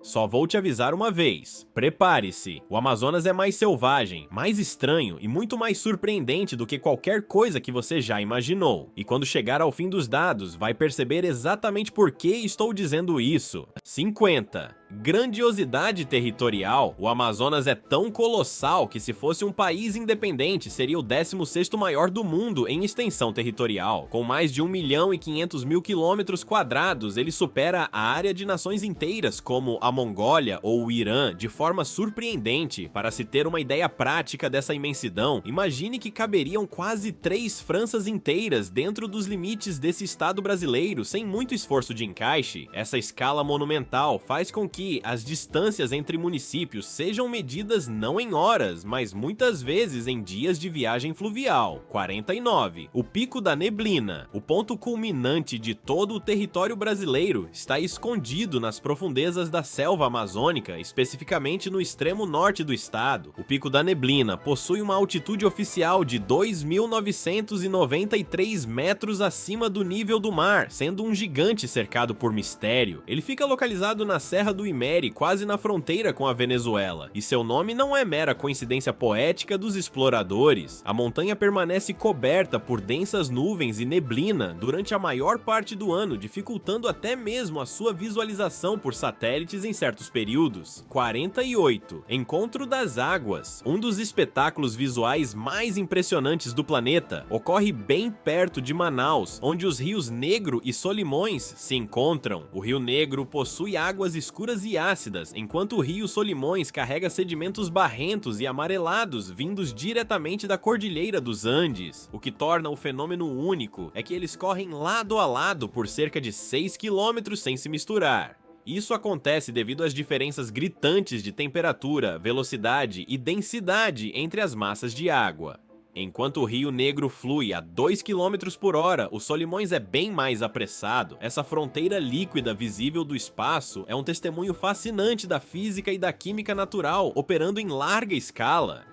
Só vou te avisar uma vez. Prepare-se. O Amazonas é mais selvagem, mais estranho e muito mais surpreendente do que qualquer coisa que você já imaginou. E quando chegar ao fim dos dados, vai perceber exatamente por que estou dizendo isso. 50. Grandiosidade territorial. O Amazonas é tão colossal que, se fosse um país independente, seria o 16º maior do mundo em extensão territorial. Com mais de 1.500.000 quilômetros quadrados, ele supera a área de nações inteiras como a Mongólia ou o Irã de forma surpreendente. Para se ter uma ideia prática dessa imensidão, imagine que caberiam quase 3 Franças inteiras dentro dos limites desse estado brasileiro, sem muito esforço de encaixe. Essa escala monumental faz com que as distâncias entre municípios sejam medidas não em horas, mas muitas vezes em dias de viagem fluvial. 49. O Pico da Neblina. O ponto culminante de todo o território brasileiro está escondido nas profundezas da selva amazônica, especificamente no extremo norte do estado. O Pico da Neblina possui uma altitude oficial de 2.993 metros acima do nível do mar, sendo um gigante cercado por mistério. Ele fica localizado na Serra do Imeri, quase na fronteira com a Venezuela, e seu nome não é mera coincidência poética dos exploradores. A montanha permanece coberta por densas nuvens e neblina durante a maior parte do ano, dificultando até mesmo a sua visualização por satélites em certos períodos. 48. Encontro das Águas. Um dos espetáculos visuais mais impressionantes do planeta ocorre bem perto de Manaus, onde os rios Negro e Solimões se encontram. O Rio Negro possui águas escuras e ácidas, enquanto o rio Solimões carrega sedimentos barrentos e amarelados vindos diretamente da Cordilheira dos Andes. O que torna o fenômeno único é que eles correm lado a lado por cerca de 6 quilômetros sem se misturar. Isso acontece devido às diferenças gritantes de temperatura, velocidade e densidade entre as massas de água. Enquanto o Rio Negro flui a 2 km por hora, o Solimões é bem mais apressado. Essa fronteira líquida visível do espaço é um testemunho fascinante da física e da química natural operando em larga escala.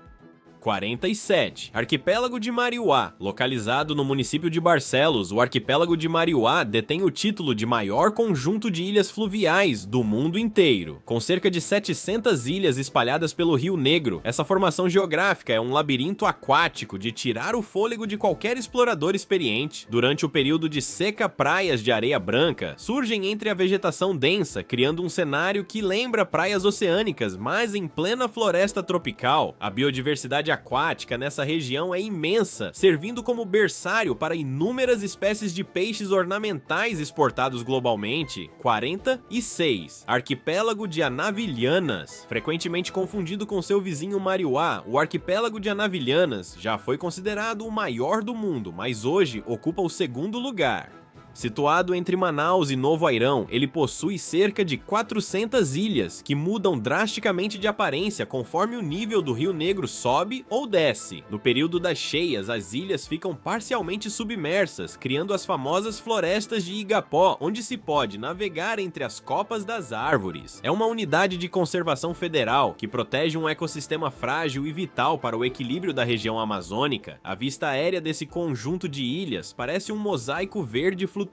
47. Arquipélago de Mariuá. Localizado no município de Barcelos, o Arquipélago de Mariuá detém o título de maior conjunto de ilhas fluviais do mundo inteiro. Com cerca de 700 ilhas espalhadas pelo Rio Negro, essa formação geográfica é um labirinto aquático de tirar o fôlego de qualquer explorador experiente. Durante o período de seca, praias de areia branca surgem entre a vegetação densa, criando um cenário que lembra praias oceânicas, mas em plena floresta tropical. A biodiversidade aquática nessa região é imensa, servindo como berçário para inúmeras espécies de peixes ornamentais exportados globalmente. 46. Arquipélago de Anavilhanas. Frequentemente confundido com seu vizinho Mariuá, o Arquipélago de Anavilhanas já foi considerado o maior do mundo, mas hoje ocupa o segundo lugar. Situado entre Manaus e Novo Airão, ele possui cerca de 400 ilhas, que mudam drasticamente de aparência conforme o nível do Rio Negro sobe ou desce. No período das cheias, as ilhas ficam parcialmente submersas, criando as famosas florestas de Igapó, onde se pode navegar entre as copas das árvores. É uma unidade de conservação federal que protege um ecossistema frágil e vital para o equilíbrio da região amazônica. A vista aérea desse conjunto de ilhas parece um mosaico verde flutuante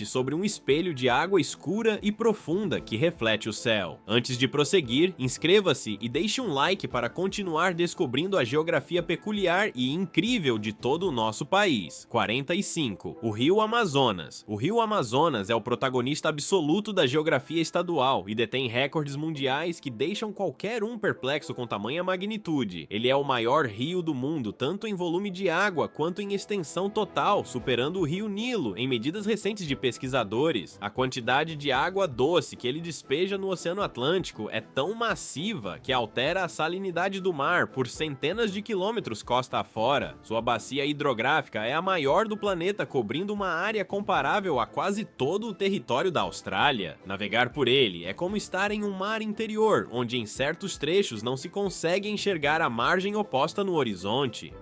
sobre um espelho de água escura e profunda que reflete o céu. Antes de prosseguir, inscreva-se e deixe um like para continuar descobrindo a geografia peculiar e incrível de todo o nosso país. 45. O Rio Amazonas. O Rio Amazonas é o protagonista absoluto da geografia estadual e detém recordes mundiais que deixam qualquer um perplexo com tamanha magnitude. Ele é o maior rio do mundo, tanto em volume de água quanto em extensão total, superando o Rio Nilo em medidas recentes de pesquisadores. A quantidade de água doce que ele despeja no Oceano Atlântico é tão massiva que altera a salinidade do mar por centenas de quilômetros costa afora. Sua bacia hidrográfica é a maior do planeta, cobrindo uma área comparável a quase todo o território da Austrália. Navegar por ele é como estar em um mar interior, onde em certos trechos não se consegue enxergar a margem oposta no horizonte.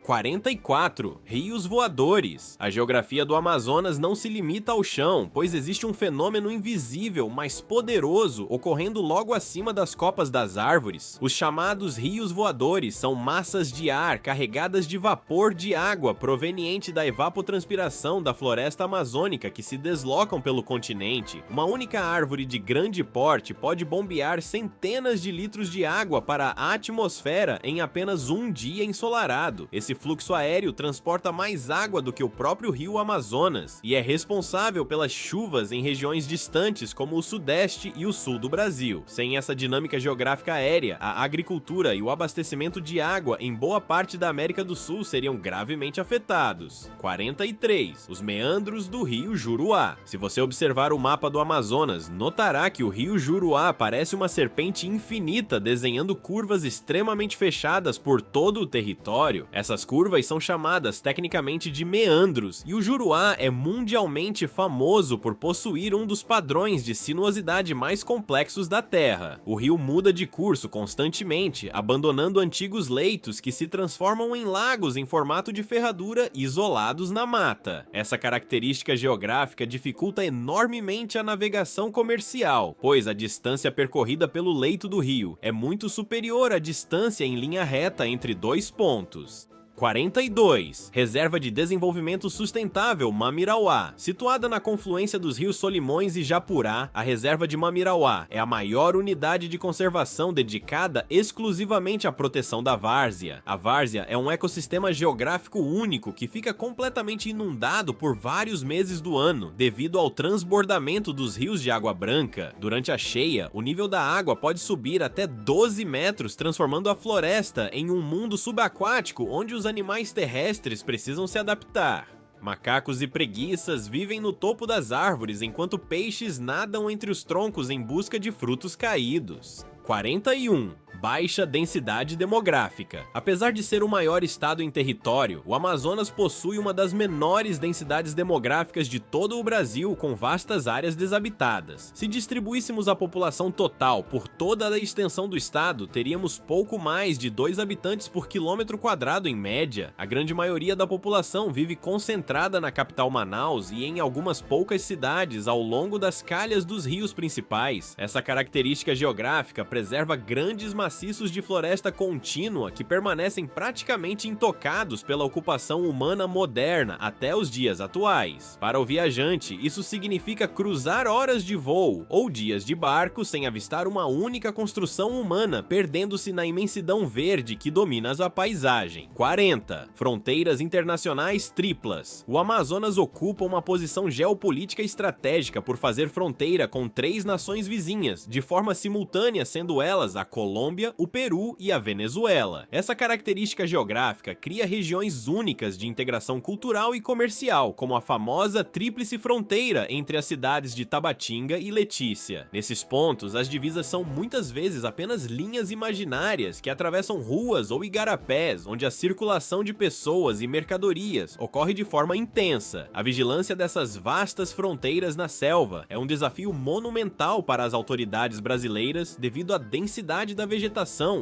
44. Rios voadores. A geografia do Amazonas não se limita ao chão, pois existe um fenômeno invisível, mas poderoso, ocorrendo logo acima das copas das árvores. Os chamados rios voadores são massas de ar carregadas de vapor de água proveniente da evapotranspiração da floresta amazônica que se deslocam pelo continente. Uma única árvore de grande porte pode bombear centenas de litros de água para a atmosfera em apenas um dia ensolarado. Esse fluxo aéreo transporta mais água do que o próprio rio Amazonas e é responsável pelas chuvas em regiões distantes como o sudeste e o sul do Brasil. Sem essa dinâmica geográfica aérea, a agricultura e o abastecimento de água em boa parte da América do Sul seriam gravemente afetados. 43. Os meandros do rio Juruá. Se você observar o mapa do Amazonas, notará que o rio Juruá parece uma serpente infinita desenhando curvas extremamente fechadas por todo o território. Essas curvas são chamadas tecnicamente de meandros, e o Juruá é mundialmente famoso por possuir um dos padrões de sinuosidade mais complexos da Terra. O rio muda de curso constantemente, abandonando antigos leitos que se transformam em lagos em formato de ferradura isolados na mata. Essa característica geográfica dificulta enormemente a navegação comercial, pois a distância percorrida pelo leito do rio é muito superior à distância em linha reta entre dois pontos. 42. Reserva de Desenvolvimento Sustentável Mamirauá. Situada na confluência dos rios Solimões e Japurá, a Reserva de Mamirauá é a maior unidade de conservação dedicada exclusivamente à proteção da várzea. A várzea é um ecossistema geográfico único que fica completamente inundado por vários meses do ano, devido ao transbordamento dos rios de água branca. Durante a cheia, o nível da água pode subir até 12 metros, transformando a floresta em um mundo subaquático onde os animais terrestres precisam se adaptar. Macacos e preguiças vivem no topo das árvores enquanto peixes nadam entre os troncos em busca de frutos caídos. 41. Baixa densidade demográfica. Apesar de ser o maior estado em território, o Amazonas possui uma das menores densidades demográficas de todo o Brasil, com vastas áreas desabitadas. Se distribuíssemos a população total por toda a extensão do estado, teríamos pouco mais de 2 habitantes por quilômetro quadrado em média. A grande maioria da população vive concentrada na capital Manaus e em algumas poucas cidades ao longo das calhas dos rios principais. Essa característica geográfica preserva grandes maciços de floresta contínua que permanecem praticamente intocados pela ocupação humana moderna até os dias atuais. Para o viajante, isso significa cruzar horas de voo ou dias de barco sem avistar uma única construção humana, perdendo-se na imensidão verde que domina a paisagem. 40. Fronteiras internacionais triplas. O Amazonas ocupa uma posição geopolítica estratégica por fazer fronteira com 3 nações vizinhas, de forma simultânea, sendo elas a Colômbia, o Peru e a Venezuela. Essa característica geográfica cria regiões únicas de integração cultural e comercial, como a famosa Tríplice Fronteira entre as cidades de Tabatinga e Letícia. Nesses pontos, as divisas são muitas vezes apenas linhas imaginárias que atravessam ruas ou igarapés, onde a circulação de pessoas e mercadorias ocorre de forma intensa. A vigilância dessas vastas fronteiras na selva é um desafio monumental para as autoridades brasileiras devido à densidade da vegetação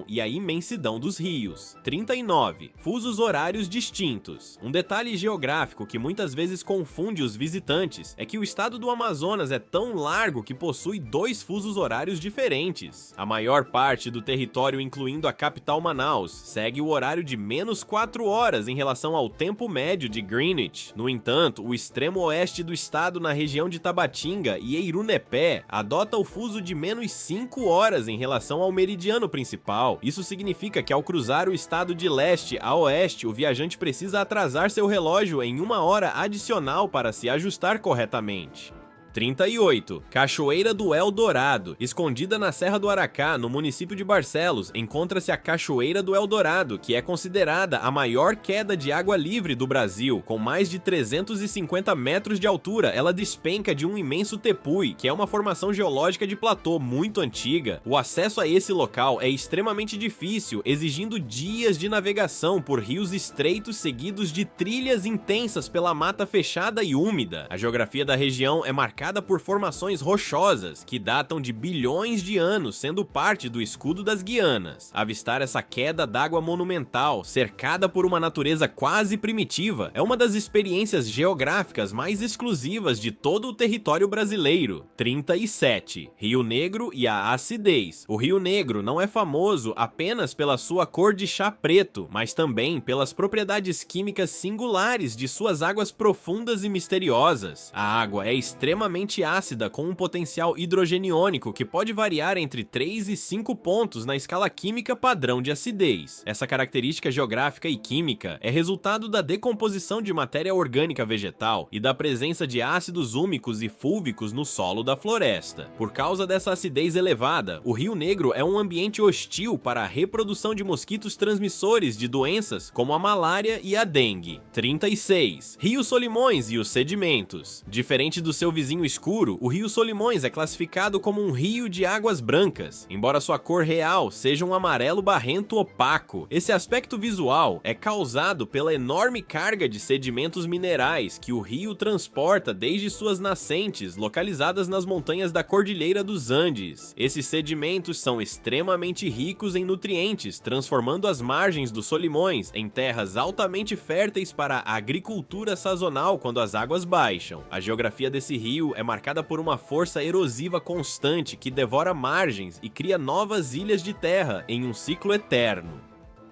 e a imensidão dos rios. 39. Fusos horários distintos. Um detalhe geográfico que muitas vezes confunde os visitantes é que o estado do Amazonas é tão largo que possui 2 fusos horários diferentes. A maior parte do território, incluindo a capital Manaus, segue o horário de -4 horas em relação ao tempo médio de Greenwich. No entanto, o extremo oeste do estado, na região de Tabatinga e Eirunepé, adota o fuso de -5 horas em relação ao meridiano principal. Isso significa que ao cruzar o estado de leste a oeste, o viajante precisa atrasar seu relógio em 1 hora adicional para se ajustar corretamente. 38. Cachoeira do Eldorado. Escondida na Serra do Aracá, no município de Barcelos, encontra-se a Cachoeira do Eldorado, que é considerada a maior queda de água livre do Brasil. Com mais de 350 metros de altura, ela despenca de um imenso tepui, que é uma formação geológica de platô muito antiga. O acesso a esse local é extremamente difícil, exigindo dias de navegação por rios estreitos seguidos de trilhas intensas pela mata fechada e úmida. A geografia da região é marcada marcada por formações rochosas que datam de bilhões de anos, sendo parte do escudo das Guianas. Avistar essa queda d'água monumental, cercada por uma natureza quase primitiva, é uma das experiências geográficas mais exclusivas de todo o território brasileiro. 37. Rio Negro e a acidez. O Rio Negro não é famoso apenas pela sua cor de chá preto, mas também pelas propriedades químicas singulares de suas águas profundas e misteriosas. A água é extremamente ácida, com um potencial hidrogeniônico que pode variar entre 3 e 5 pontos na escala química padrão de acidez. Essa característica geográfica e química é resultado da decomposição de matéria orgânica vegetal e da presença de ácidos úmicos e fúlvicos no solo da floresta. Por causa dessa acidez elevada, o Rio Negro é um ambiente hostil para a reprodução de mosquitos transmissores de doenças como a malária e a dengue. 36. Rio Solimões e os sedimentos. Diferente do seu vizinho escuro, o Rio Solimões é classificado como um rio de águas brancas, embora sua cor real seja um amarelo barrento opaco. Esse aspecto visual é causado pela enorme carga de sedimentos minerais que o rio transporta desde suas nascentes, localizadas nas montanhas da Cordilheira dos Andes. Esses sedimentos são extremamente ricos em nutrientes, transformando as margens dos Solimões em terras altamente férteis para a agricultura sazonal quando as águas baixam. A geografia desse rio é marcada por uma força erosiva constante que devora margens e cria novas ilhas de terra em um ciclo eterno.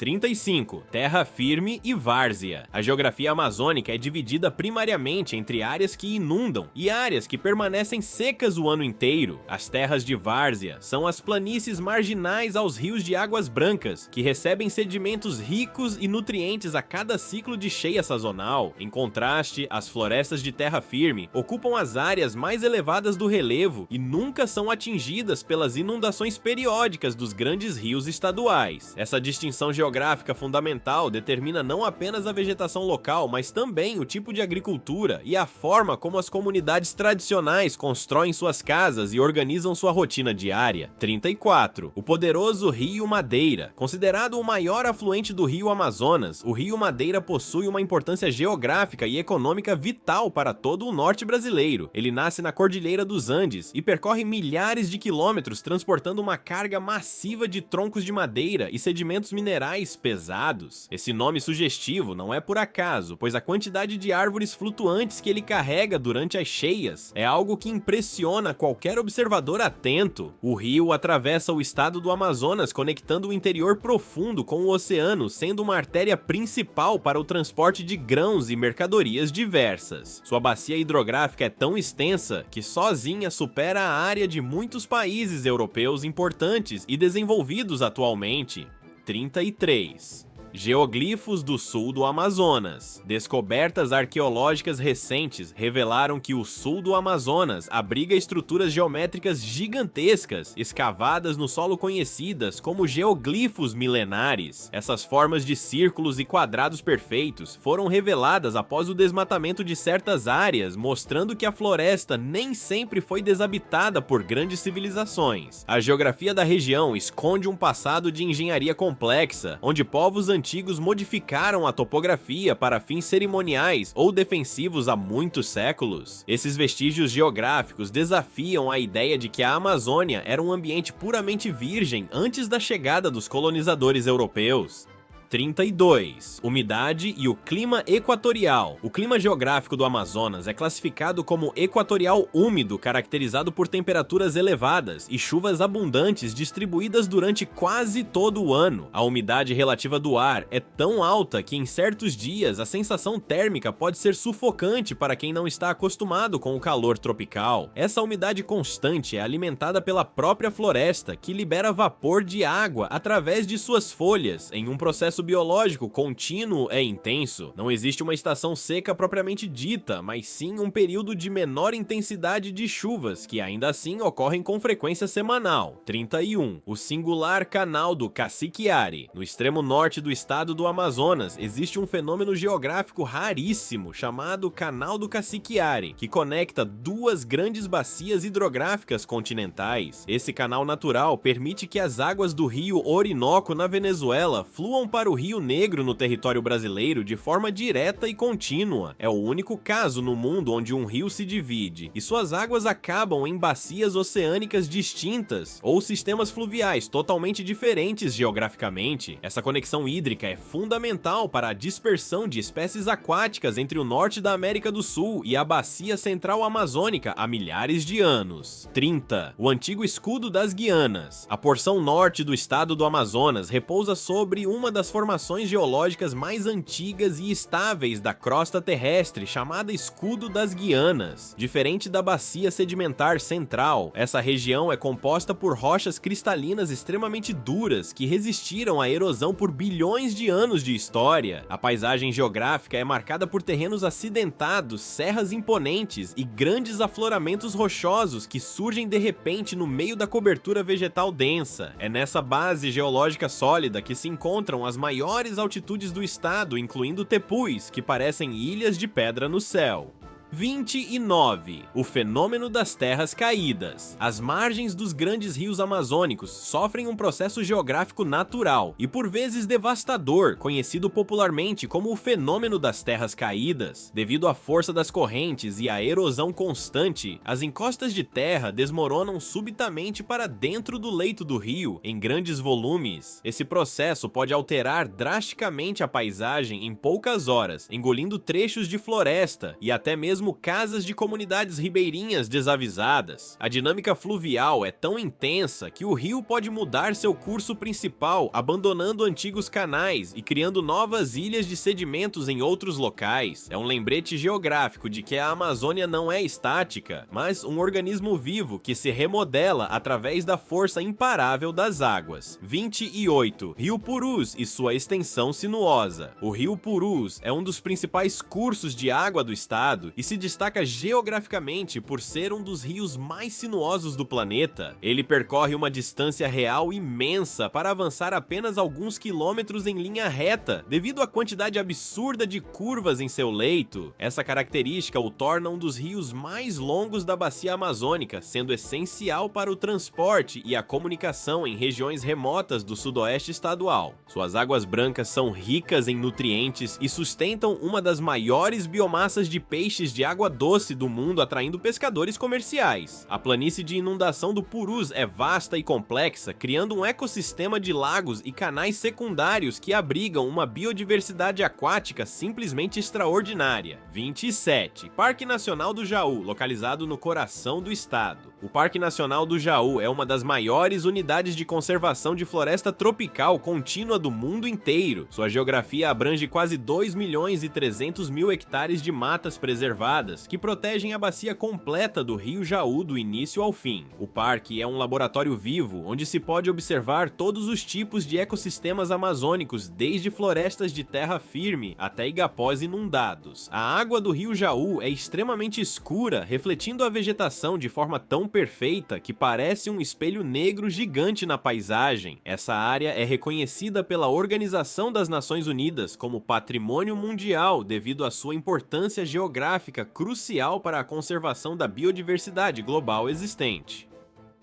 35. Terra firme e várzea. A geografia amazônica é dividida primariamente entre áreas que inundam e áreas que permanecem secas o ano inteiro. As terras de várzea são as planícies marginais aos rios de águas brancas, que recebem sedimentos ricos e nutrientes a cada ciclo de cheia sazonal. Em contraste, as florestas de terra firme ocupam as áreas mais elevadas do relevo e nunca são atingidas pelas inundações periódicas dos grandes rios estaduais. Essa distinção geográfica fundamental determina não apenas a vegetação local, mas também o tipo de agricultura e a forma como as comunidades tradicionais constroem suas casas e organizam sua rotina diária. 34. O poderoso Rio Madeira. Considerado o maior afluente do Rio Amazonas, o Rio Madeira possui uma importância geográfica e econômica vital para todo o norte brasileiro. Ele nasce na Cordilheira dos Andes e percorre milhares de quilômetros transportando uma carga massiva de troncos de madeira e sedimentos minerais pesados. Esse nome sugestivo não é por acaso, pois a quantidade de árvores flutuantes que ele carrega durante as cheias é algo que impressiona qualquer observador atento. O rio atravessa o estado do Amazonas, conectando o interior profundo com o oceano, sendo uma artéria principal para o transporte de grãos e mercadorias diversas. Sua bacia hidrográfica é tão extensa que sozinha supera a área de muitos países europeus importantes e desenvolvidos atualmente. 33. Geoglifos do sul do Amazonas. Descobertas arqueológicas recentes revelaram que o sul do Amazonas abriga estruturas geométricas gigantescas, escavadas no solo conhecidas como geoglifos milenares. Essas formas de círculos e quadrados perfeitos foram reveladas após o desmatamento de certas áreas, mostrando que a floresta nem sempre foi desabitada por grandes civilizações. A geografia da região esconde um passado de engenharia complexa, onde povos antigos modificaram a topografia para fins cerimoniais ou defensivos há muitos séculos. Esses vestígios geográficos desafiam a ideia de que a Amazônia era um ambiente puramente virgem antes da chegada dos colonizadores europeus. 32. Umidade e o clima equatorial. O clima geográfico do Amazonas é classificado como equatorial úmido, caracterizado por temperaturas elevadas e chuvas abundantes distribuídas durante quase todo o ano. A umidade relativa do ar é tão alta que em certos dias a sensação térmica pode ser sufocante para quem não está acostumado com o calor tropical. Essa umidade constante é alimentada pela própria floresta, que libera vapor de água através de suas folhas em um processo biológico contínuo e intenso. Não existe uma estação seca propriamente dita, mas sim um período de menor intensidade de chuvas, que ainda assim ocorrem com frequência semanal. 31. O singular canal do Cassiquiare. No extremo norte do estado do Amazonas, existe um fenômeno geográfico raríssimo chamado Canal do Cassiquiare, que conecta duas grandes bacias hidrográficas continentais. Esse canal natural permite que as águas do rio Orinoco na Venezuela fluam para para o Rio Negro no território brasileiro de forma direta e contínua. É o único caso no mundo onde um rio se divide e suas águas acabam em bacias oceânicas distintas ou sistemas fluviais totalmente diferentes geograficamente. Essa conexão hídrica é fundamental para a dispersão de espécies aquáticas entre o norte da América do Sul e a bacia central amazônica há milhares de anos. 30. O antigo escudo das Guianas. A porção norte do estado do Amazonas repousa sobre uma das formações geológicas mais antigas e estáveis da crosta terrestre, chamada Escudo das Guianas. Diferente da bacia sedimentar central, essa região é composta por rochas cristalinas extremamente duras que resistiram à erosão por bilhões de anos de história. A paisagem geográfica é marcada por terrenos acidentados, serras imponentes e grandes afloramentos rochosos que surgem de repente no meio da cobertura vegetal densa. É nessa base geológica sólida que se encontram as maiores altitudes do estado, incluindo Tepus, que parecem ilhas de pedra no céu. 29. O fenômeno das terras caídas. As margens dos grandes rios amazônicos sofrem um processo geográfico natural e por vezes devastador, conhecido popularmente como o fenômeno das terras caídas. Devido à força das correntes e à erosão constante, as encostas de terra desmoronam subitamente para dentro do leito do rio em grandes volumes. Esse processo pode alterar drasticamente a paisagem em poucas horas, engolindo trechos de floresta e até mesmo casas de comunidades ribeirinhas desavisadas. A dinâmica fluvial é tão intensa que o rio pode mudar seu curso principal, abandonando antigos canais e criando novas ilhas de sedimentos em outros locais. É um lembrete geográfico de que a Amazônia não é estática, mas um organismo vivo que se remodela através da força imparável das águas. 28. Rio Purus e sua extensão sinuosa. O Rio Purus é um dos principais cursos de água do estado e se destaca geograficamente por ser um dos rios mais sinuosos do planeta. Ele percorre uma distância real imensa para avançar apenas alguns quilômetros em linha reta, devido à quantidade absurda de curvas em seu leito. Essa característica o torna um dos rios mais longos da bacia amazônica, sendo essencial para o transporte e a comunicação em regiões remotas do sudoeste estadual. Suas águas brancas são ricas em nutrientes e sustentam uma das maiores biomassas de peixes de água doce do mundo, atraindo pescadores comerciais. A planície de inundação do Purus é vasta e complexa, criando um ecossistema de lagos e canais secundários que abrigam uma biodiversidade aquática simplesmente extraordinária. 27. Parque Nacional do Jaú, localizado no coração do estado. O Parque Nacional do Jaú é uma das maiores unidades de conservação de floresta tropical contínua do mundo inteiro. Sua geografia abrange quase 2.300.000 hectares de matas preservadas, que protegem a bacia completa do Rio Jaú do início ao fim. O parque é um laboratório vivo, onde se pode observar todos os tipos de ecossistemas amazônicos, desde florestas de terra firme até igapós inundados. A água do Rio Jaú é extremamente escura, refletindo a vegetação de forma tão perfeita que parece um espelho negro gigante na paisagem. Essa área é reconhecida pela Organização das Nações Unidas como Patrimônio Mundial devido à sua importância geográfica crucial para a conservação da biodiversidade global existente.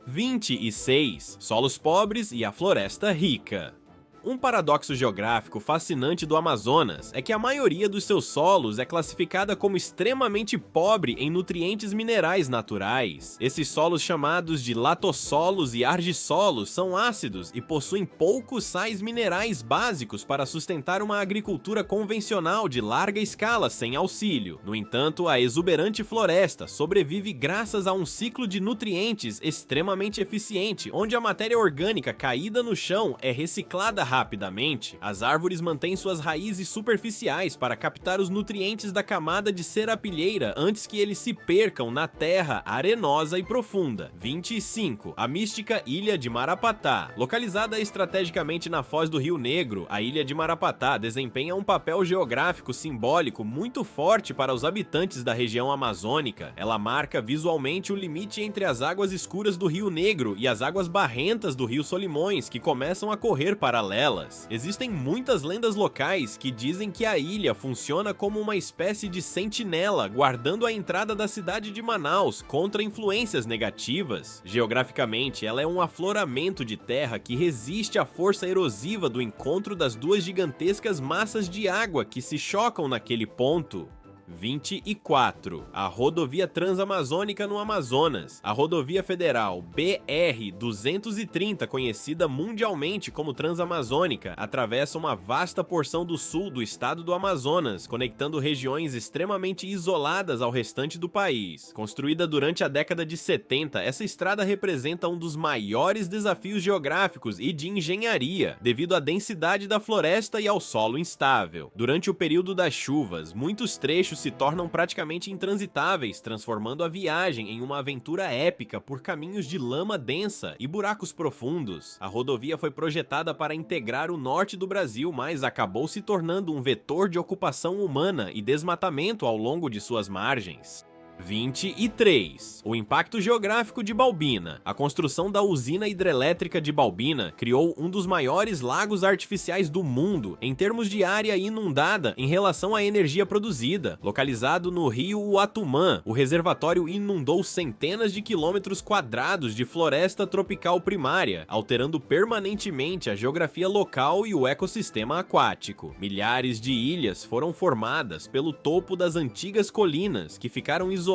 26. Solos pobres e a floresta rica. Um paradoxo geográfico fascinante do Amazonas é que a maioria dos seus solos é classificada como extremamente pobre em nutrientes minerais naturais. Esses solos, chamados de latossolos e argissolos, são ácidos e possuem poucos sais minerais básicos para sustentar uma agricultura convencional de larga escala sem auxílio. No entanto, a exuberante floresta sobrevive graças a um ciclo de nutrientes extremamente eficiente, onde a matéria orgânica caída no chão é reciclada rapidamente. As árvores mantêm suas raízes superficiais para captar os nutrientes da camada de serapilheira antes que eles se percam na terra arenosa e profunda. 25. A mística Ilha de Marapatá. Localizada estrategicamente na foz do Rio Negro, a Ilha de Marapatá desempenha um papel geográfico simbólico muito forte para os habitantes da região amazônica. Ela marca visualmente o limite entre as águas escuras do Rio Negro e as águas barrentas do Rio Solimões, que começam a correr paralelas. paralelas. Existem muitas lendas locais que dizem que a ilha funciona como uma espécie de sentinela guardando a entrada da cidade de Manaus contra influências negativas. Geograficamente, ela é um afloramento de terra que resiste à força erosiva do encontro das duas gigantescas massas de água que se chocam naquele ponto. 24. A rodovia transamazônica no Amazonas. A rodovia federal BR-230, conhecida mundialmente como Transamazônica, atravessa uma vasta porção do sul do estado do Amazonas, conectando regiões extremamente isoladas ao restante do país. Construída durante a década de 70, essa estrada representa um dos maiores desafios geográficos e de engenharia, devido à densidade da floresta e ao solo instável. Durante o período das chuvas, muitos trechos se tornam praticamente intransitáveis, transformando a viagem em uma aventura épica por caminhos de lama densa e buracos profundos. A rodovia foi projetada para integrar o norte do Brasil, mas acabou se tornando um vetor de ocupação humana e desmatamento ao longo de suas margens. 23. O impacto geográfico de Balbina. A construção da usina hidrelétrica de Balbina criou um dos maiores lagos artificiais do mundo em termos de área inundada em relação à energia produzida. Localizado no rio Uatumã, o reservatório inundou centenas de quilômetros quadrados de floresta tropical primária, alterando permanentemente a geografia local e o ecossistema aquático. Milhares de ilhas foram formadas pelo topo das antigas colinas, que ficaram isoladas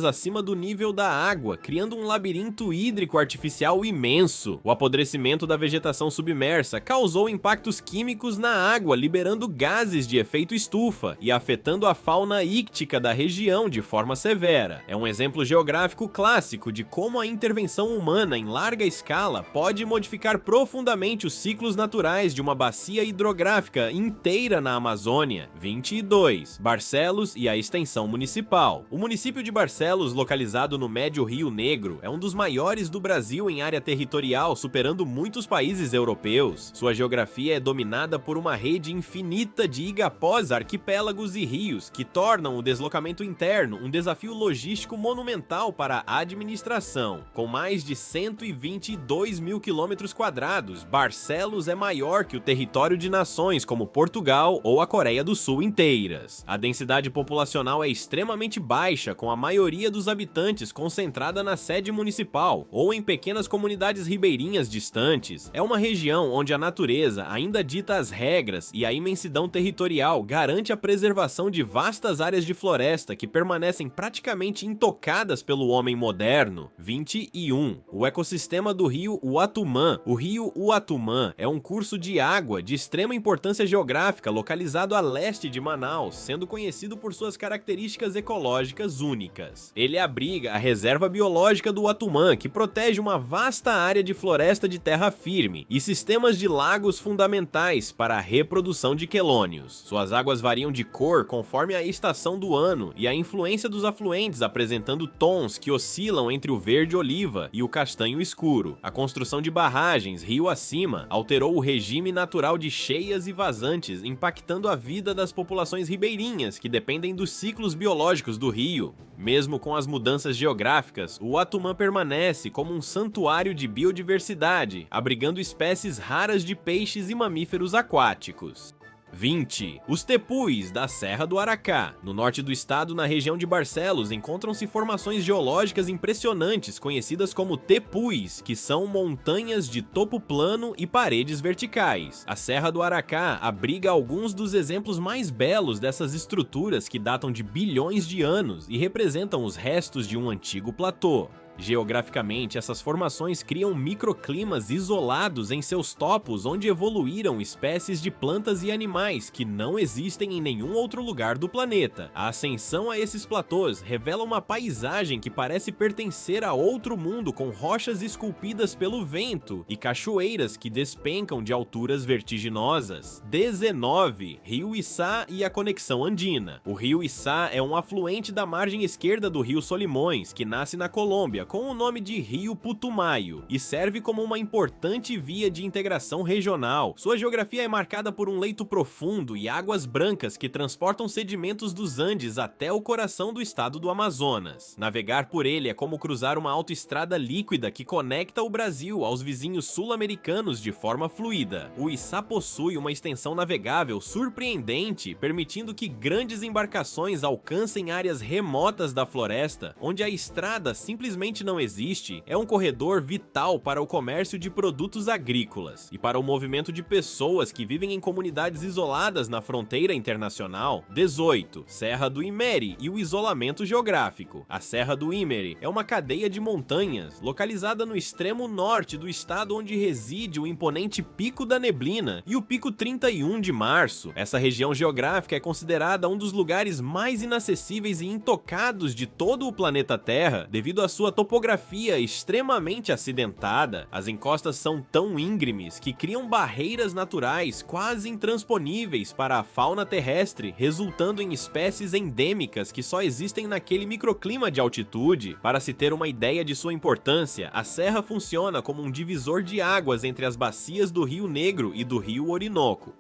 acima do nível da água, criando um labirinto hídrico artificial imenso. O apodrecimento da vegetação submersa causou impactos químicos na água, liberando gases de efeito estufa e afetando a fauna íctica da região de forma severa. É um exemplo geográfico clássico de como a intervenção humana em larga escala pode modificar profundamente os ciclos naturais de uma bacia hidrográfica inteira na Amazônia. 22. Barcelos e a extensão municipal. O município de Barcelos, localizado no médio Rio Negro, é um dos maiores do Brasil em área territorial, superando muitos países europeus. Sua geografia é dominada por uma rede infinita de igapós, arquipélagos e rios, que tornam o deslocamento interno um desafio logístico monumental para a administração. Com mais de 122 mil quilômetros quadrados, Barcelos é maior que o território de nações como Portugal ou a Coreia do Sul inteiras. A densidade populacional é extremamente baixa, com a maioria dos habitantes concentrada na sede municipal ou em pequenas comunidades ribeirinhas distantes. É uma região onde a natureza ainda dita as regras e a imensidão territorial garante a preservação de vastas áreas de floresta que permanecem praticamente intocadas pelo homem moderno. 21. O ecossistema do rio Uatumã. O rio Uatumã é um curso de água de extrema importância geográfica localizado a leste de Manaus, sendo conhecido por suas características ecológicas únicas. Ele abriga a reserva biológica do Uatumã, que protege uma vasta área de floresta de terra firme e sistemas de lagos fundamentais para a reprodução de quelônios. Suas águas variam de cor conforme a estação do ano e a influência dos afluentes, apresentando tons que oscilam entre o verde oliva e o castanho escuro. A construção de barragens rio acima alterou o regime natural de cheias e vazantes, impactando a vida das populações ribeirinhas que dependem dos ciclos biológicos do rio. Mesmo com as mudanças geográficas, o Uatumã permanece como um santuário de biodiversidade, abrigando espécies raras de peixes e mamíferos aquáticos. 20. Os Tepuis, da Serra do Aracá. No norte do estado, na região de Barcelos, encontram-se formações geológicas impressionantes, conhecidas como tepuis, que são montanhas de topo plano e paredes verticais. A Serra do Aracá abriga alguns dos exemplos mais belos dessas estruturas que datam de bilhões de anos e representam os restos de um antigo platô. Geograficamente, essas formações criam microclimas isolados em seus topos, onde evoluíram espécies de plantas e animais que não existem em nenhum outro lugar do planeta. A ascensão a esses platôs revela uma paisagem que parece pertencer a outro mundo, com rochas esculpidas pelo vento e cachoeiras que despencam de alturas vertiginosas. 19. Rio Içá e a conexão andina. O rio Içá é um afluente da margem esquerda do rio Solimões, que nasce na Colômbia, história com o nome de Rio Putumayo e serve como uma importante via de integração regional. Sua geografia é marcada por um leito profundo e águas brancas que transportam sedimentos dos Andes até o coração do estado do Amazonas. Navegar por ele é como cruzar uma autoestrada líquida que conecta o Brasil aos vizinhos sul-americanos de forma fluida. O Içá possui uma extensão navegável surpreendente, permitindo que grandes embarcações alcancem áreas remotas da floresta, onde a estrada simplesmente não existe. É um corredor vital para o comércio de produtos agrícolas e para o movimento de pessoas que vivem em comunidades isoladas na fronteira internacional. 18. Serra do Imeri e o isolamento geográfico. A Serra do Imeri é uma cadeia de montanhas localizada no extremo norte do estado, onde reside o imponente Pico da Neblina e o Pico 31 de Março. Essa região geográfica é considerada um dos lugares mais inacessíveis e intocados de todo o planeta Terra devido à sua topografia extremamente acidentada. As encostas são tão íngremes que criam barreiras naturais quase intransponíveis para a fauna terrestre, resultando em espécies endêmicas que só existem naquele microclima de altitude. Para se ter uma ideia de sua importância, a serra funciona como um divisor de águas entre as bacias do Rio Negro e do Rio Orinoco.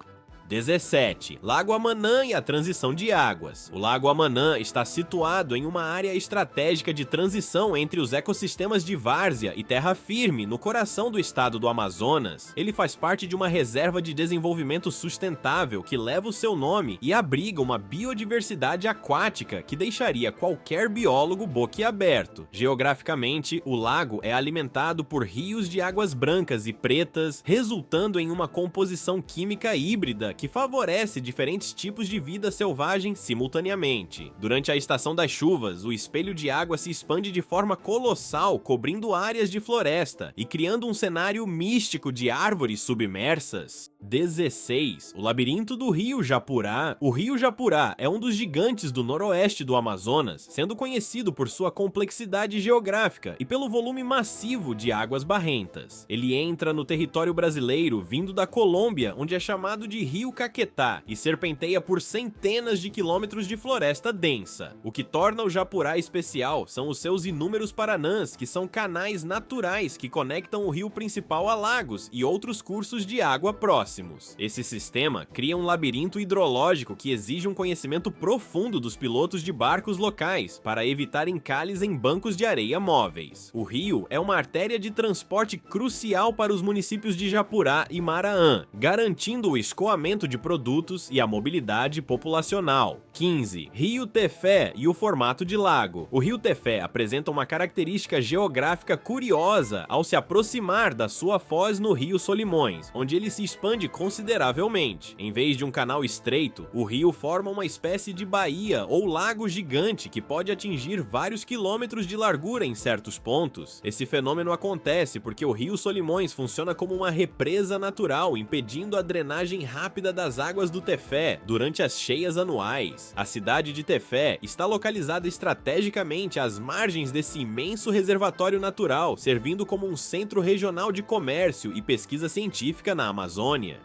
17. Lago Amanã e a transição de águas. O Lago Amanã está situado em uma área estratégica de transição entre os ecossistemas de várzea e terra firme no coração do estado do Amazonas. Ele faz parte de uma reserva de desenvolvimento sustentável que leva o seu nome e abriga uma biodiversidade aquática que deixaria qualquer biólogo boquiaberto. Geograficamente, o lago é alimentado por rios de águas brancas e pretas, resultando em uma composição química híbrida que favorece diferentes tipos de vida selvagem simultaneamente. Durante a estação das chuvas, o espelho de água se expande de forma colossal, cobrindo áreas de floresta e criando um cenário místico de árvores submersas. 16. O labirinto do Rio Japurá. O Rio Japurá é um dos gigantes do noroeste do Amazonas, sendo conhecido por sua complexidade geográfica e pelo volume massivo de águas barrentas. Ele entra no território brasileiro vindo da Colômbia, onde é chamado de Rio Caquetá, e serpenteia por centenas de quilômetros de floresta densa. O que torna o Japurá especial são os seus inúmeros paranãs, que são canais naturais que conectam o rio principal a lagos e outros cursos de água próximos. Esse sistema cria um labirinto hidrológico que exige um conhecimento profundo dos pilotos de barcos locais para evitar encalhes em bancos de areia móveis. O rio é uma artéria de transporte crucial para os municípios de Japurá e Maraã, garantindo o escoamento de produtos e a mobilidade populacional. 15. Rio Tefé e o formato de lago. O Rio Tefé apresenta uma característica geográfica curiosa ao se aproximar da sua foz no Rio Solimões, onde ele se expande consideravelmente. Em vez de um canal estreito, o rio forma uma espécie de baía ou lago gigante que pode atingir vários quilômetros de largura em certos pontos. Esse fenômeno acontece porque o Rio Solimões funciona como uma represa natural, impedindo a drenagem rápida das águas do Tefé durante as cheias anuais. A cidade de Tefé está localizada estrategicamente às margens desse imenso reservatório natural, servindo como um centro regional de comércio e pesquisa científica na Amazônia.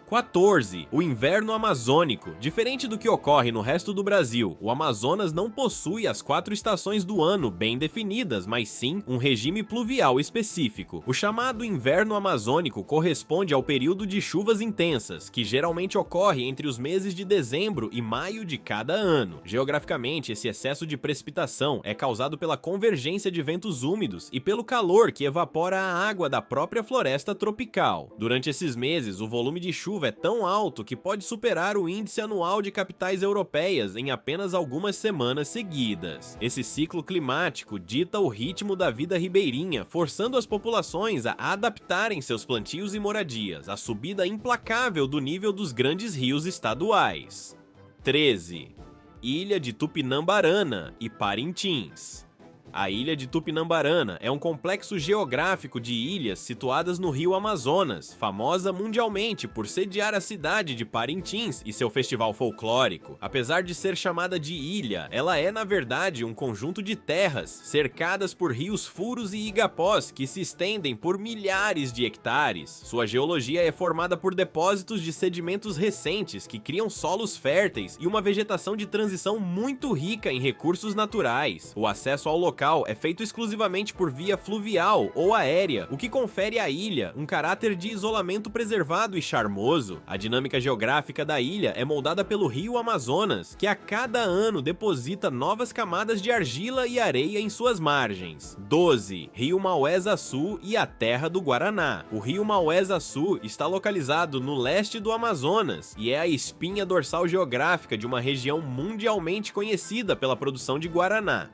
14. O inverno amazônico. Diferente do que ocorre no resto do Brasil, o Amazonas não possui as 4 estações do ano bem definidas, mas sim um regime pluvial específico. O chamado inverno amazônico corresponde ao período de chuvas intensas, que geralmente ocorre entre os meses de dezembro e maio de cada ano. Geograficamente, esse excesso de precipitação é causado pela convergência de ventos úmidos e pelo calor que evapora a água da própria floresta tropical. Durante esses meses, o volume de chuva é tão alto que pode superar o índice anual de capitais europeias em apenas algumas semanas seguidas. Esse ciclo climático dita o ritmo da vida ribeirinha, forçando as populações a adaptarem seus plantios e moradias à subida implacável do nível dos grandes rios estaduais. 13. Ilha de Tupinambarana e Parintins. A ilha de Tupinambarana é um complexo geográfico de ilhas situadas no rio Amazonas, famosa mundialmente por sediar a cidade de Parintins e seu festival folclórico. Apesar de ser chamada de ilha, ela é na verdade um conjunto de terras, cercadas por rios furos e igapós que se estendem por milhares de hectares. Sua geologia é formada por depósitos de sedimentos recentes que criam solos férteis e uma vegetação de transição muito rica em recursos naturais. O acesso ao local local é feito exclusivamente por via fluvial ou aérea, o que confere à ilha um caráter de isolamento preservado e charmoso. A dinâmica geográfica da ilha é moldada pelo rio Amazonas, que a cada ano deposita novas camadas de argila e areia em suas margens. 12. Rio Maués-Açu e a Terra do Guaraná. O rio Maués-Açu está localizado no leste do Amazonas e é a espinha dorsal geográfica de uma região mundialmente conhecida pela produção de guaraná.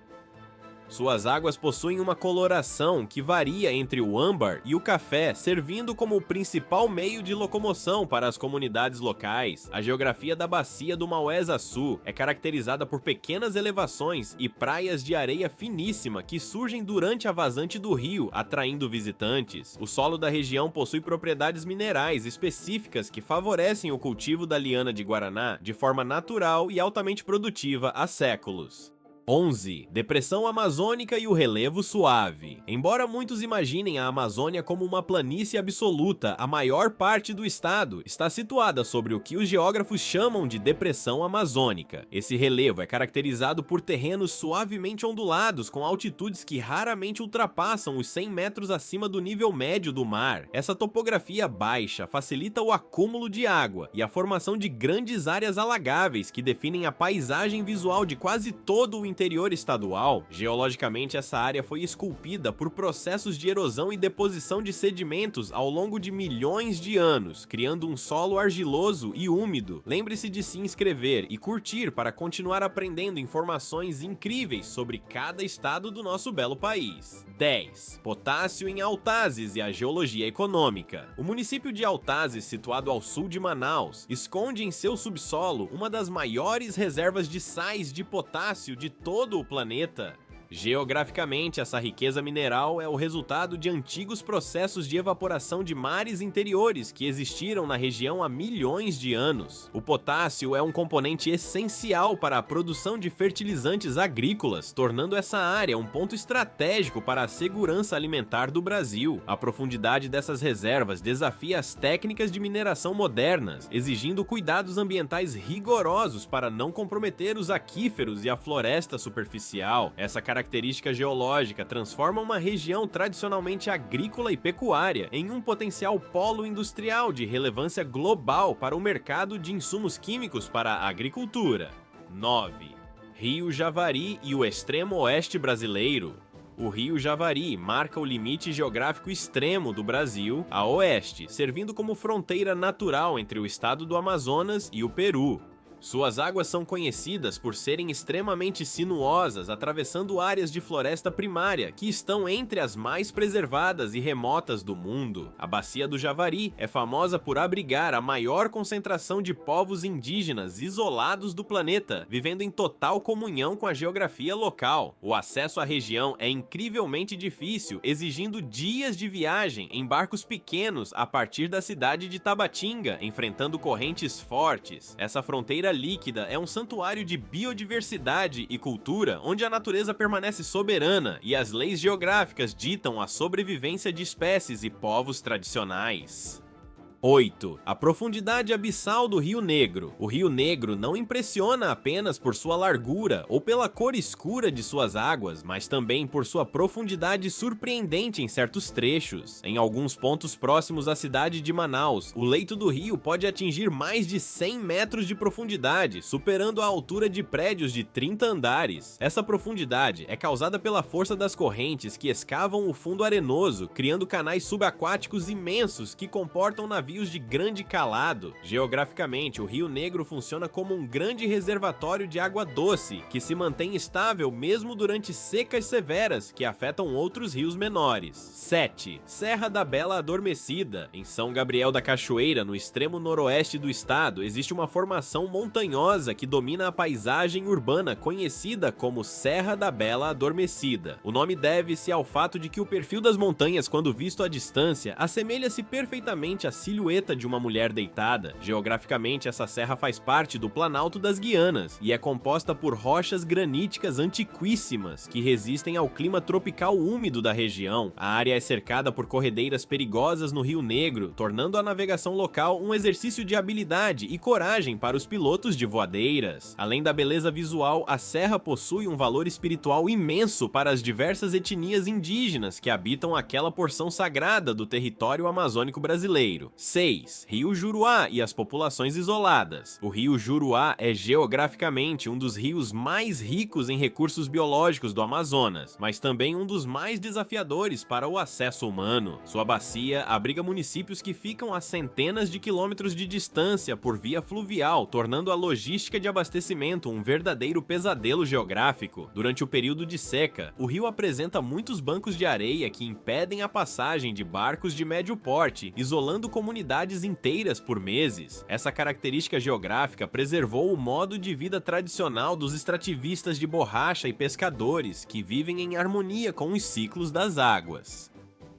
Suas águas possuem uma coloração que varia entre o âmbar e o café, servindo como o principal meio de locomoção para as comunidades locais. A geografia da bacia do Maués-Açu é caracterizada por pequenas elevações e praias de areia finíssima que surgem durante a vazante do rio, atraindo visitantes. O solo da região possui propriedades minerais específicas que favorecem o cultivo da liana de guaraná de forma natural e altamente produtiva há séculos. 11. Depressão amazônica e o relevo suave. Embora muitos imaginem a Amazônia como uma planície absoluta, a maior parte do estado está situada sobre o que os geógrafos chamam de depressão amazônica. Esse relevo é caracterizado por terrenos suavemente ondulados com altitudes que raramente ultrapassam os 100 metros acima do nível médio do mar. Essa topografia baixa facilita o acúmulo de água e a formação de grandes áreas alagáveis que definem a paisagem visual de quase todo o interior estadual. Geologicamente, essa área foi esculpida por processos de erosão e deposição de sedimentos ao longo de milhões de anos, criando um solo argiloso e úmido. Lembre-se de se inscrever e curtir para continuar aprendendo informações incríveis sobre cada estado do nosso belo país. 10. Potássio em Altazes e a geologia econômica. O município de Altazes, situado ao sul de Manaus, esconde em seu subsolo uma das maiores reservas de sais de potássio de todo o planeta. Geograficamente, essa riqueza mineral é o resultado de antigos processos de evaporação de mares interiores que existiram na região há milhões de anos. O potássio é um componente essencial para a produção de fertilizantes agrícolas, tornando essa área um ponto estratégico para a segurança alimentar do Brasil. A profundidade dessas reservas desafia as técnicas de mineração modernas, exigindo cuidados ambientais rigorosos para não comprometer os aquíferos e a floresta superficial. Essa característica geológica transforma uma região tradicionalmente agrícola e pecuária em um potencial polo industrial de relevância global para o mercado de insumos químicos para a agricultura. 9. Rio Javari e o extremo oeste brasileiro. O rio Javari marca o limite geográfico extremo do Brasil a oeste, servindo como fronteira natural entre o estado do Amazonas e o Peru. Suas águas são conhecidas por serem extremamente sinuosas, atravessando áreas de floresta primária que estão entre as mais preservadas e remotas do mundo. A Bacia do Javari é famosa por abrigar a maior concentração de povos indígenas isolados do planeta, vivendo em total comunhão com a geografia local. O acesso à região é incrivelmente difícil, exigindo dias de viagem em barcos pequenos a partir da cidade de Tabatinga, enfrentando correntes fortes. Essa fronteira líquida é um santuário de biodiversidade e cultura, onde a natureza permanece soberana e as leis geográficas ditam a sobrevivência de espécies e povos tradicionais. 8. A profundidade abissal do Rio Negro. O Rio Negro não impressiona apenas por sua largura ou pela cor escura de suas águas, mas também por sua profundidade surpreendente em certos trechos. Em alguns pontos próximos à cidade de Manaus, o leito do rio pode atingir mais de 100 metros de profundidade, superando a altura de prédios de 30 andares. Essa profundidade é causada pela força das correntes que escavam o fundo arenoso, criando canais subaquáticos imensos que comportam navios de grande calado. Geograficamente, o Rio Negro funciona como um grande reservatório de água doce, que se mantém estável mesmo durante secas severas que afetam outros rios menores. 7. Serra da Bela Adormecida. Em São Gabriel da Cachoeira, no extremo noroeste do estado, existe uma formação montanhosa que domina a paisagem urbana conhecida como Serra da Bela Adormecida. O nome deve-se ao fato de que o perfil das montanhas, quando visto à distância, assemelha-se perfeitamente à silhueta silhueta de uma mulher deitada. Geograficamente, essa serra faz parte do Planalto das Guianas e é composta por rochas graníticas antiquíssimas que resistem ao clima tropical úmido da região. A área é cercada por corredeiras perigosas no Rio Negro, tornando a navegação local um exercício de habilidade e coragem para os pilotos de voadeiras. Além da beleza visual, a serra possui um valor espiritual imenso para as diversas etnias indígenas que habitam aquela porção sagrada do território amazônico brasileiro. 6. Rio Juruá e as populações isoladas. O Rio Juruá é geograficamente um dos rios mais ricos em recursos biológicos do Amazonas, mas também um dos mais desafiadores para o acesso humano. Sua bacia abriga municípios que ficam a centenas de quilômetros de distância por via fluvial, tornando a logística de abastecimento um verdadeiro pesadelo geográfico. Durante o período de seca, o rio apresenta muitos bancos de areia que impedem a passagem de barcos de médio porte, isolando comunidades inteiras por meses. Essa característica geográfica preservou o modo de vida tradicional dos extrativistas de borracha e pescadores, que vivem em harmonia com os ciclos das águas.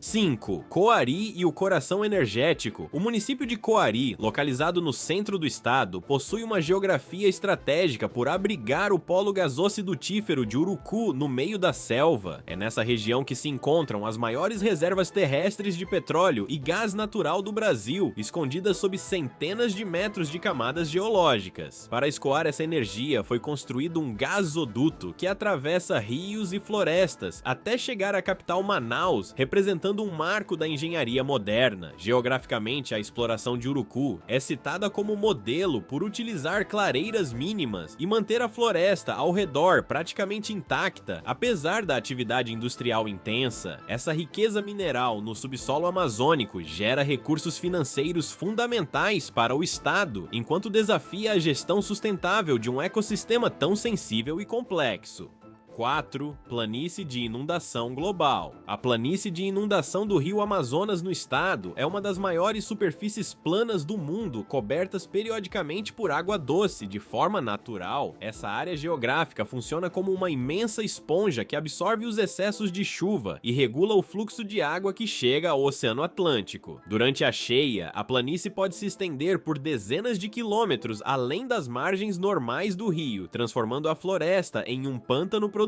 5. Coari e o coração energético. O município de Coari, localizado no centro do estado, possui uma geografia estratégica por abrigar o polo gasocidutífero de Urucu no meio da selva. É nessa região que se encontram as maiores reservas terrestres de petróleo e gás natural do Brasil, escondidas sob centenas de metros de camadas geológicas. Para escoar essa energia, foi construído um gasoduto que atravessa rios e florestas até chegar à capital Manaus, representando um marco da engenharia moderna. Geograficamente, a exploração de Urucu é citada como modelo por utilizar clareiras mínimas e manter a floresta ao redor praticamente intacta, apesar da atividade industrial intensa. Essa riqueza mineral no subsolo amazônico gera recursos financeiros fundamentais para o estado, enquanto desafia a gestão sustentável de um ecossistema tão sensível e complexo. 4. Planície de inundação global. A planície de inundação do rio Amazonas no estado é uma das maiores superfícies planas do mundo, cobertas periodicamente por água doce de forma natural. Essa área geográfica funciona como uma imensa esponja que absorve os excessos de chuva e regula o fluxo de água que chega ao Oceano Atlântico. Durante a cheia, a planície pode se estender por dezenas de quilômetros além das margens normais do rio, transformando a floresta em um pântano produtivo.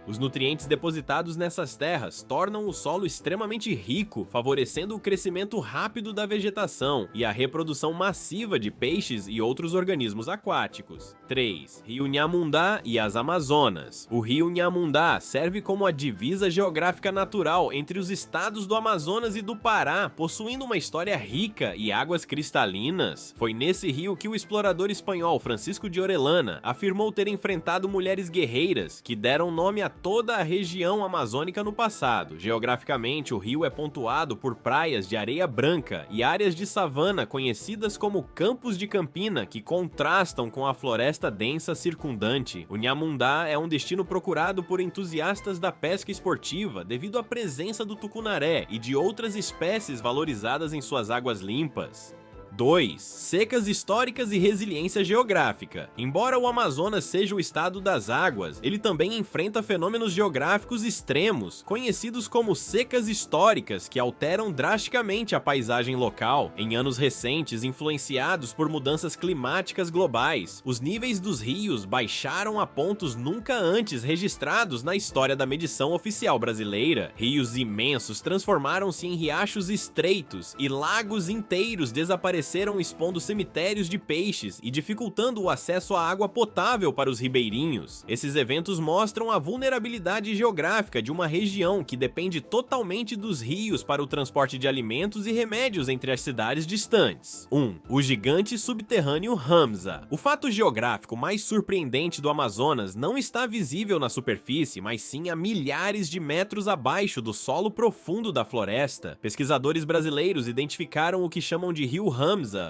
Os nutrientes depositados nessas terras tornam o solo extremamente rico, favorecendo o crescimento rápido da vegetação e a reprodução massiva de peixes e outros organismos aquáticos. 3. Rio Nhamundá e as Amazonas. O rio Nhamundá serve como a divisa geográfica natural entre os estados do Amazonas e do Pará, possuindo uma história rica e águas cristalinas. Foi nesse rio que o explorador espanhol Francisco de Orellana afirmou ter enfrentado mulheres guerreiras que deram nome a toda a região amazônica no passado. Geograficamente, o rio é pontuado por praias de areia branca e áreas de savana conhecidas como Campos de Campina, que contrastam com a floresta densa circundante. O Nhamundá é um destino procurado por entusiastas da pesca esportiva devido à presença do tucunaré e de outras espécies valorizadas em suas águas limpas. 2. Secas históricas e resiliência geográfica. Embora o Amazonas seja o estado das águas, ele também enfrenta fenômenos geográficos extremos, conhecidos como secas históricas, que alteram drasticamente a paisagem local. Em anos recentes, influenciados por mudanças climáticas globais, os níveis dos rios baixaram a pontos nunca antes registrados na história da medição oficial brasileira. Rios imensos transformaram-se em riachos estreitos e lagos inteiros desapareceram, expondo cemitérios de peixes e dificultando o acesso à água potável para os ribeirinhos. Esses eventos mostram a vulnerabilidade geográfica de uma região que depende totalmente dos rios para o transporte de alimentos e remédios entre as cidades distantes. 1. O gigante subterrâneo Ramsar. O fato geográfico mais surpreendente do Amazonas não está visível na superfície, mas sim a milhares de metros abaixo do solo profundo da floresta. Pesquisadores brasileiros identificaram o que chamam de Rio Ramsar,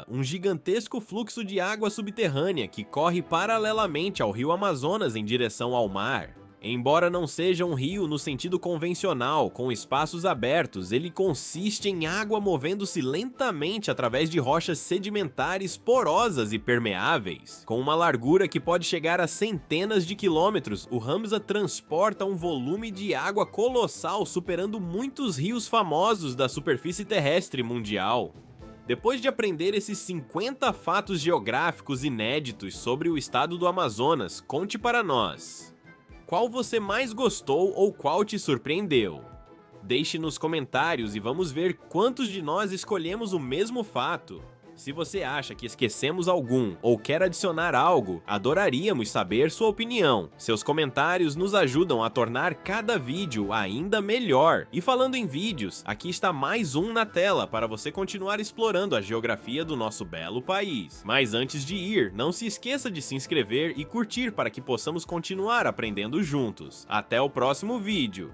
um gigantesco fluxo de água subterrânea que corre paralelamente ao rio Amazonas em direção ao mar. Embora não seja um rio no sentido convencional, com espaços abertos, ele consiste em água movendo-se lentamente através de rochas sedimentares porosas e permeáveis. Com uma largura que pode chegar a centenas de quilômetros, o Ramsar transporta um volume de água colossal, superando muitos rios famosos da superfície terrestre mundial. Depois de aprender esses 50 fatos geográficos inéditos sobre o estado do Amazonas, conte para nós. Qual você mais gostou ou qual te surpreendeu? Deixe nos comentários e vamos ver quantos de nós escolhemos o mesmo fato. Se você acha que esquecemos algum ou quer adicionar algo, adoraríamos saber sua opinião. Seus comentários nos ajudam a tornar cada vídeo ainda melhor. E falando em vídeos, aqui está mais um na tela para você continuar explorando a geografia do nosso belo país. Mas antes de ir, não se esqueça de se inscrever e curtir para que possamos continuar aprendendo juntos. Até o próximo vídeo!